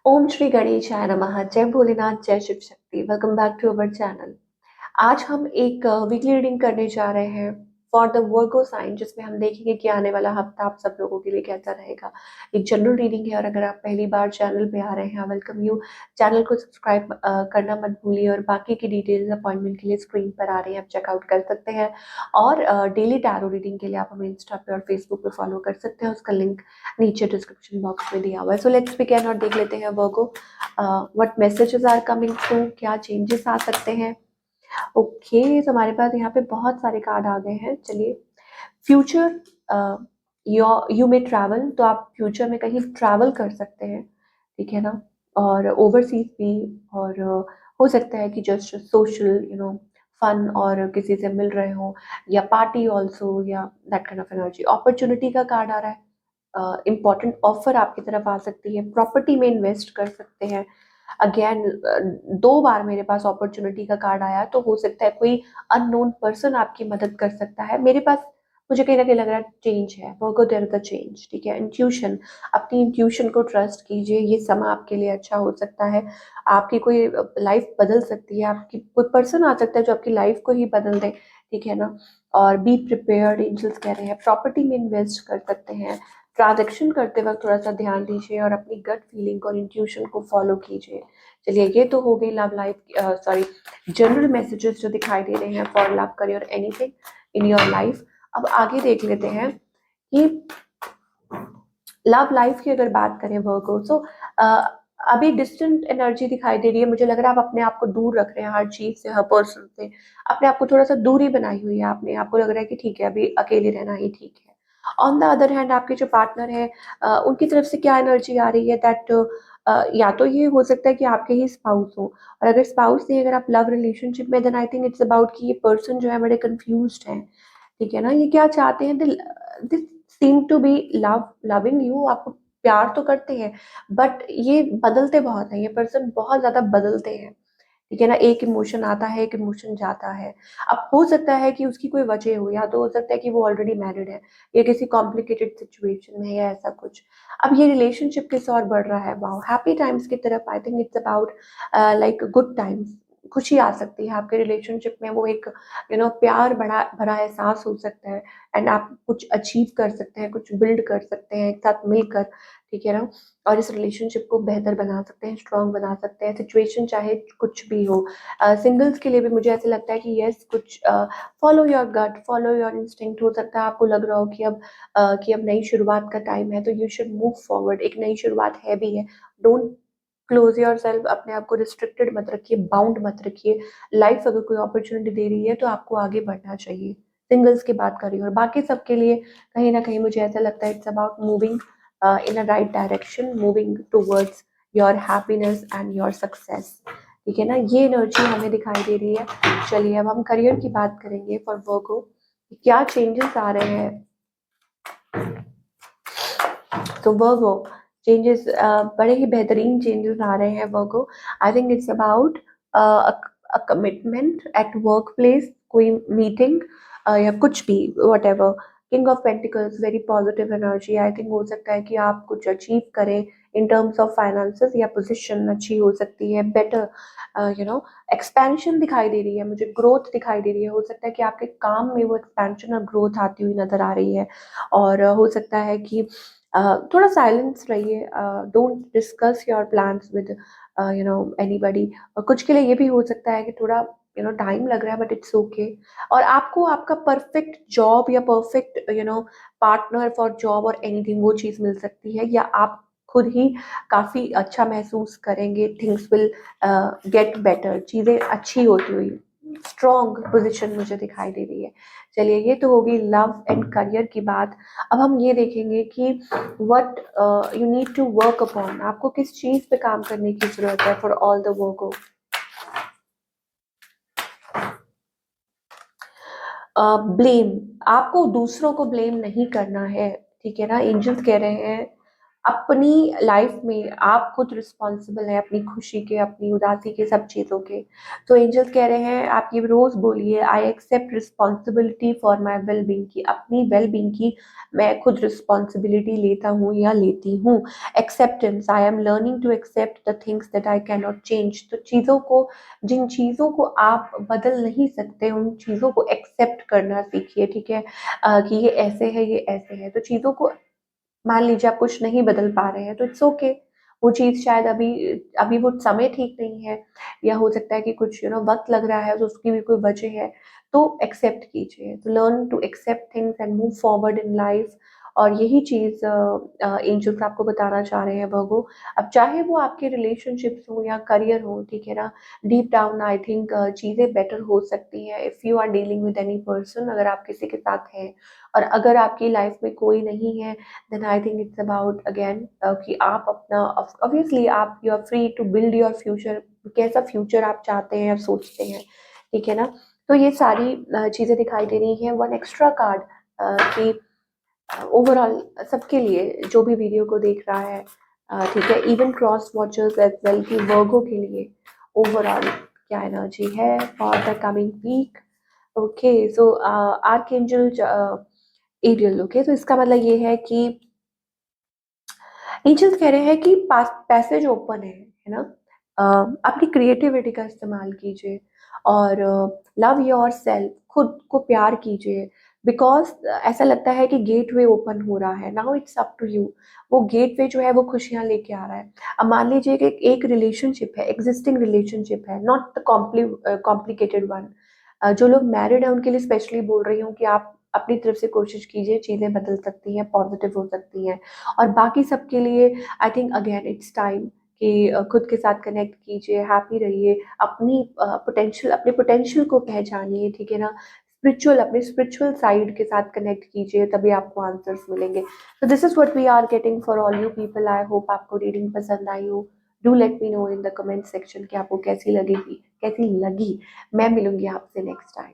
ओम श्री गणेशाय नमः। जय भोलेनाथ, जय Shiv Shakti. Welcome back to our channel. आज हम एक वीकली रीडिंग करने जा रहे हैं फॉर द वर्गो साइन, जिसमें हम देखेंगे कि आने वाला हफ्ता आप सब लोगों के लिए कैसा रहेगा। एक जनरल रीडिंग है और अगर आप पहली बार चैनल पे आ रहे हैं, वेलकम यू। चैनल को सब्सक्राइब करना मत भूलिए और बाकी की डिटेल्स अपॉइंटमेंट के लिए स्क्रीन पर आ रही हैं, आप चेकआउट कर सकते हैं। और डेली टैरो रीडिंग के लिए आप हमें इंस्टा पे और फेसबुक पे फॉलो कर सकते हैं, उसका लिंक नीचे डिस्क्रिप्शन बॉक्स में दिया हुआ है। सो लेट्स बिगिन और देख लेते हैं Virgo what messages are coming through, क्या चेंजेस आ सकते हैं। ओके, तो हमारे पास यहाँ पे बहुत सारे कार्ड आ गए हैं। चलिए, फ्यूचर, यू में ट्रैवल, तो आप फ्यूचर में कहीं ट्रैवल कर सकते हैं, ठीक है ना। और ओवरसीज भी, और हो सकता है कि जस्ट सोशल फन और किसी से मिल रहे हो, या पार्टी ऑल्सो, या that kind of energy. Opportunity का कार्ड आ रहा है। इम्पॉर्टेंट ऑफर आपकी तरफ आ सकती है, प्रॉपर्टी में इन्वेस्ट कर सकते हैं। अगेन, दो बार मेरे पास अपॉर्चुनिटी का कार्ड आया, तो हो सकता है कोई अननोन पर्सन आपकी मदद कर सकता है। मेरे पास मुझे कहीं ना कहीं लग रहा है चेंज है, वर्गो देयर इज अ चेंज, ठीक है। इंट्यूशन, अपनी इंट्यूशन को ट्रस्ट कीजिए, ये समय आपके लिए अच्छा हो सकता है। आपकी कोई लाइफ बदल सकती है, आपकी कोई पर्सन आ सकता है जो आपकी लाइफ को ही बदल दे, ठीक है ना। और बी प्रिपेयर्ड, एंजल्स कह रहे हैं प्रॉपर्टी में इन्वेस्ट कर सकते हैं। ट्रांजैक्शन करते वक्त थोड़ा सा ध्यान दीजिए और अपनी गट फीलिंग और इंट्यूशन को फॉलो कीजिए। चलिए, ये तो हो गई love life, sorry, general messages जो दिखाई दे रहे हैं for love, career, anything in your life. अब आगे देख लेते हैं कि लव लाइफ की अगर बात करें वर्गो, तो अभी डिस्टेंट एनर्जी दिखाई दे रही है। मुझे लग रहा है आप अपने आप को दूर रख रहे हैं हर चीज से, हर पर्सन से। अपने आप को थोड़ा सा दूरी बनाई हुई है आपने, आपको लग रहा है कि ठीक है, अभी अकेले रहना ही ठीक है। ऑन द अदर हैंड, आपके जो पार्टनर है, उनकी तरफ से क्या एनर्जी आ रही है, दैट या तो ये हो सकता है कि आपके ही स्पाउस हो, और अगर स्पाउस नहीं, अगर आप लव रिलेशनशिप में, then I think it's about कि ये पर्सन जो है बड़े कंफ्यूज्ड हैं, ठीक है ना। ये क्या चाहते हैं, this seem to be loving you, आपको प्यार तो करते हैं, बट ये बदलते बहुत हैं, ये पर्सन बहुत ज्यादा बदलते हैं, ठीक है ना। एक इमोशन आता है, एक इमोशन जाता है। अब हो सकता है कि उसकी कोई वजह हो, या तो हो सकता है कि वो ऑलरेडी मैरिड है, या किसी कॉम्प्लिकेटेड सिचुएशन में है, या ऐसा कुछ। अब ये रिलेशनशिप किस और बढ़ रहा है, वाओ, हैप्पी टाइम्स की तरफ। आई think it's about like good times. खुशी आ सकती है आपके रिलेशनशिप में, वो एक प्यार बड़ा भरा एहसास हो सकता है। एंड आप कुछ अचीव कर सकते हैं, कुछ बिल्ड कर सकते हैं एक साथ मिलकर, ठीक है ना। और इस रिलेशनशिप को बेहतर बना सकते हैं, स्ट्रांग बना सकते हैं, सिचुएशन चाहे कुछ भी हो। सिंगल्स के लिए भी मुझे ऐसे लगता है कि यस, कुछ follow your gut, follow your instinct. हो सकता है आपको लग रहा हो कि अब नई शुरुआत का टाइम है, तो यू शुड मूव फॉरवर्ड। एक नई शुरुआत है भी है, डोंट क्लोज योर सेल्फ, अपने आप को रिस्ट्रिक्टेड मत रखिए, बाउंड मत रखिए। लाइफ अगर कोई अपॉर्चुनिटी दे रही है तो आपको आगे बढ़ना चाहिए। सिंगल्स की बात कर रही हूँ, और बाकी सबके लिए कहीं ना कहीं मुझे ऐसा लगता है it's about moving in a right direction, moving towards your happiness and your success, ठीक है ना। ये एनर्जी हमें दिखाई दे रही है। चलिए, अब हम करियर की बात करेंगे फॉर वर्गो, क्या चेंजेस आ रहे हैं। तो वर्गो, चेंजेस, बड़े ही बेहतरीन चेंजेस आ रहे हैं Virgo. I think it's about commitment at work place, कोई मीटिंग या कुछ भी, whatever. King of pentacles, very positive energy. I think हो सकता है कि आप कुछ अचीव करें इन टर्म्स ऑफ फाइनेंसेस, या पोजिशन अच्छी हो सकती है, बेटर एक्सपेंशन दिखाई दे रही है मुझे, ग्रोथ दिखाई दे रही है। हो सकता है कि आपके काम में वो एक्सपेंशन और ग्रोथ आती हुई नजर आ रही है। और हो सकता है कि थोड़ा साइलेंस रहिए, don't discuss your plans with anybody. और कुछ के लिए ये भी हो सकता है कि थोड़ा टाइम लग रहा है, बट इट्स ओके। और आपको आपका परफेक्ट जॉब या परफेक्ट पार्टनर फॉर जॉब और एनीथिंग, वो चीज़ मिल सकती है, या आप खुद ही काफ़ी अच्छा महसूस करेंगे। थिंग्स विल गेट बेटर, चीज़ें अच्छी होती हुई, स्ट्रॉन्ग पोजीशन मुझे दिखाई दे रही है। चलिए, ये तो होगी लव एंड करियर की बात। अब हम ये देखेंगे कि what you need to work upon, आपको किस चीज पे काम करने की जरूरत है for all the work. Blame, आपको दूसरों को ब्लेम नहीं करना है, ठीक है ना। एंजल्स कह रहे हैं अपनी लाइफ में आप खुद रिस्पॉन्सिबल हैं अपनी खुशी के, अपनी उदासी के, सब चीज़ों के। तो एंजल्स कह रहे हैं आप ये रोज बोलिए, I accept responsibility for my well being की, अपनी वेल बींग की मैं खुद रिस्पॉन्सिबिलिटी लेता हूँ या लेती हूँ। Acceptance, I am learning to accept the things that I can not change. तो चीज़ों को, जिन चीज़ों को आप बदल नहीं सकते, उन चीज़ों को एक्सेप्ट करना सीखिए, ठीक है। कि ये ऐसे है, ये ऐसे है, तो चीज़ों को, मान लीजिए आप कुछ नहीं बदल पा रहे हैं तो इट्स ओके। वो चीज़ शायद अभी अभी वो समय ठीक नहीं है, या हो सकता है कि कुछ वक्त लग रहा है, तो उसकी भी कोई वजह है। तो एक्सेप्ट कीजिए, तो learn to accept things and move forward in life. और यही चीज़ एंजल्स आपको बताना चाह रहे हैं वर्गो। अब चाहे वो आपके रिलेशनशिप्स हो या करियर हो, ठीक है ना, डीप डाउन आई थिंक चीज़ें बेटर हो सकती हैं if you are dealing with any person, अगर आप किसी के साथ हैं। और अगर आपकी लाइफ में कोई नहीं है, then I think it's about again कि आप अपना, ऑब्वियसली आप, you are free to build your future, कैसा फ्यूचर आप चाहते हैं या सोचते हैं, ठीक है ना। तो ये सारी चीज़ें दिखाई दे रही हैं। वन एक्स्ट्रा कार्ड कि ओवरऑल सबके लिए जो भी वीडियो को देख रहा है, ठीक है, even cross watchers as well, कि वर्गो के लिए ओवरऑल क्या एनर्जी है for the coming week. Okay, so archangel Ariel. Okay, तो इसका मतलब ये है कि एंजल्स कह रहे हैं कि पैसेज ओपन है ना। अपनी क्रिएटिविटी का इस्तेमाल कीजिए और लव योर सेल्फ, खुद को प्यार कीजिए। बिकॉज ऐसा लगता है कि गेटवे ओपन हो रहा है, now it's up to you. वो गेटवे जो है वो खुशियां लेके आ रहा है। अब मान लीजिए कि एक रिलेशनशिप है, एग्जिस्टिंग रिलेशनशिप है, नॉट द कॉम्प्लिकेटेड वन। जो लोग मैरिड हैं उनके लिए स्पेशली बोल रही हूँ कि आप अपनी तरफ से कोशिश कीजिए, चीज़ें बदल सकती हैं, पॉजिटिव हो सकती हैं। और बाकी सबके लिए I think again it's time कि खुद के साथ कनेक्ट कीजिए, हैप्पी रहिए, अपनी अपने पोटेंशियल को पहचानिए, ठीक है ना। स्पिरिचुअल, अपने स्पिरिचुअल साइड के साथ कनेक्ट कीजिए, तभी आपको आंसर्स मिलेंगे। तो this is what we are getting for all you people. I hope आपको रीडिंग पसंद आई हो। Do let me know in the comment section कि आपको कैसी लगी। मैं मिलूंगी आपसे नेक्स्ट टाइम।